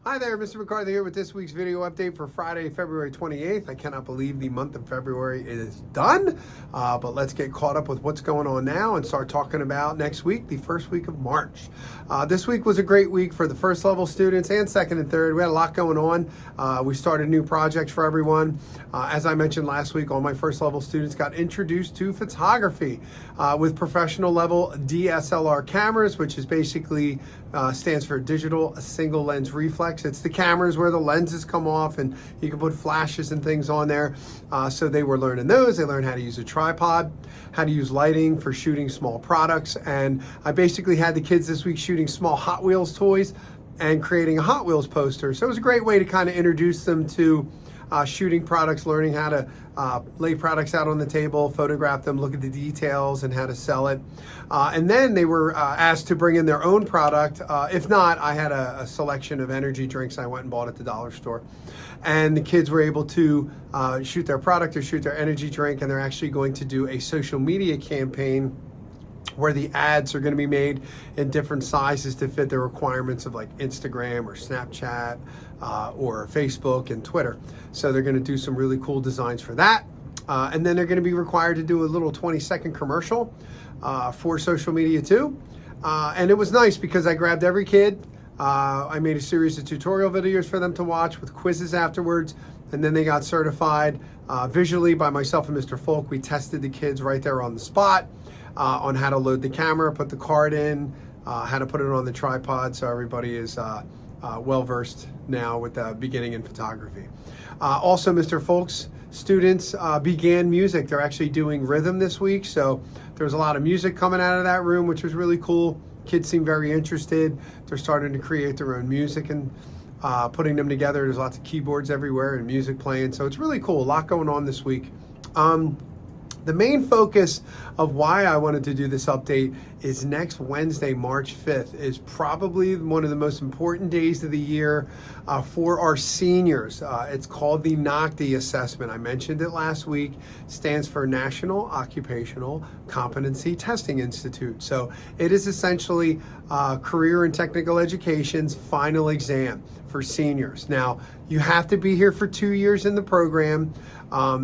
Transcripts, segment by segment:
Hi there, Mr. McCarthy here with this week's video update for Friday, February 28th. I cannot believe the month of February is done, but let's get caught up with what's going on now and start talking about next week, the first week of March. This week was a great week for the first level students and second and third. We had a lot going on. We started new projects for everyone. As I mentioned last week, all my first level students got introduced to photography with professional level DSLR cameras, which is basically stands for digital single lens reflex. It's the cameras where the lenses come off and you can put flashes and things on there. So they were learning those. They learned how to use a tripod, how to use lighting for shooting small products. And I basically had the kids this week shooting small Hot Wheels toys and creating a Hot Wheels poster. So it was a great way to kind of introduce them to shooting products, learning how to lay products out on the table, photograph them, look at the details and how to sell it. And then they were asked to bring in their own product. If not, I had a selection of energy drinks I went and bought at the dollar store. And the kids were able to shoot their product or shoot their energy drink, and they're actually going to do a social media campaign where the ads are going to be made in different sizes to fit the requirements of like Instagram or Snapchat or Facebook and Twitter. So they're going to do some really cool designs for that. And then they're going to be required to do a little 20-second commercial for social media too. And it was nice because I grabbed every kid. I made a series of tutorial videos for them to watch with quizzes afterwards. And then they got certified visually by myself and Mr. Folk. We tested the kids right there on the spot on how to load the camera, put the card in, how to put it on the tripod, so everybody is well versed now with the beginning in photography. Also, Mr. Folk's students began music. They're actually doing rhythm this week, so there was a lot of music coming out of that room, which was really cool. Kids seem very interested. They're starting to create their own music and putting them together. There's lots of keyboards everywhere and music playing, so it's really cool. A lot going on this week. The main focus of why I wanted to do this update is next Wednesday, March 5th, is probably one of the most important days of the year for our seniors. It's called the NOCTI assessment. I mentioned it last week. It stands for National Occupational Competency Testing Institute. So it is essentially career and technical education's final exam for seniors. Now, you have to be here for 2 years in the program.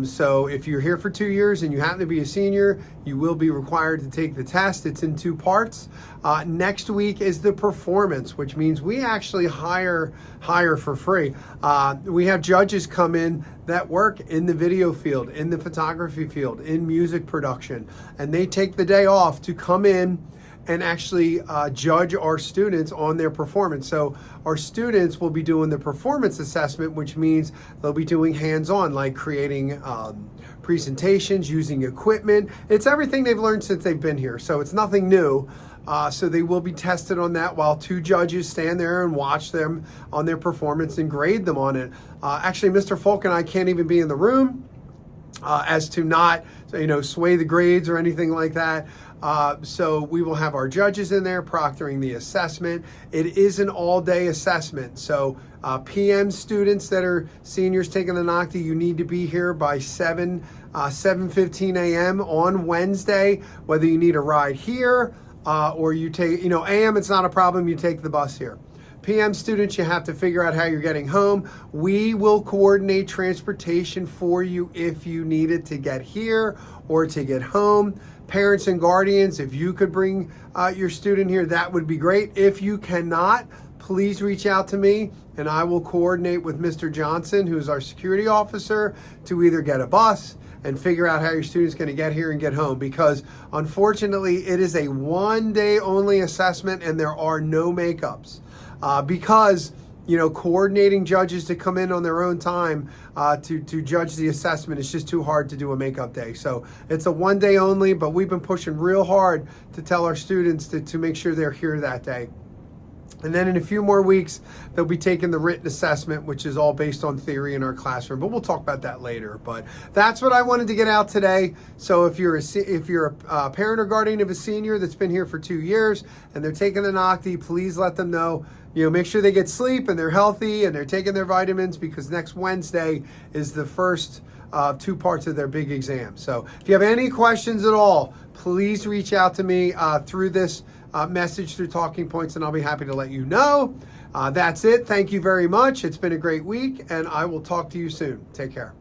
So if you're here for 2 years and you happen to be a senior, you will be required to take the test. It's in 2 parts. Next week is the performance, which means we actually hire for free. We have judges come in that work in the video field, in the photography field, in music production, and they take the day off to come in and actually judge our students on their performance. So our students will be doing the performance assessment, which means they'll be doing hands-on, like creating presentations, using equipment. It's everything they've learned since they've been here, so it's nothing new. So they will be tested on that while 2 judges stand there and watch them on their performance and grade them on it. Actually, Mr. Folk and I can't even be in the room as to not, sway the grades or anything like that. So we will have our judges in there proctoring the assessment. It is an all-day assessment. So PM students that are seniors taking the NOCTI, you need to be here by 7:15 a.m. on Wednesday, whether you need a ride here or you take, AM, it's not a problem, you take the bus here. PM students, you have to figure out how you're getting home. We will coordinate transportation for you if you need it to get here or to get home. Parents and guardians, if you could bring your student here, that would be great. If you cannot, please reach out to me and I will coordinate with Mr. Johnson, who's our security officer, to either get a bus and figure out how your student's going to get here and get home, because unfortunately it is a 1-day only assessment and there are no makeups. Because coordinating judges to come in on their own time to judge the assessment is just too hard to do a makeup day. So it's a 1-day only, but we've been pushing real hard to tell our students to make sure they're here that day. And then in a few more weeks, they'll be taking the written assessment, which is all based on theory in our classroom, but we'll talk about that later. But that's what I wanted to get out today. So if you're a parent or guardian of a senior that's been here for 2 years and they're taking the NOCTI, please let them know. Make sure they get sleep and they're healthy and they're taking their vitamins, because next Wednesday is the first 2 parts of their big exam. So if you have any questions at all, please reach out to me through this message through Talking Points, and I'll be happy to let you know. That's it. Thank you very much. It's been a great week, and I will talk to you soon. Take care.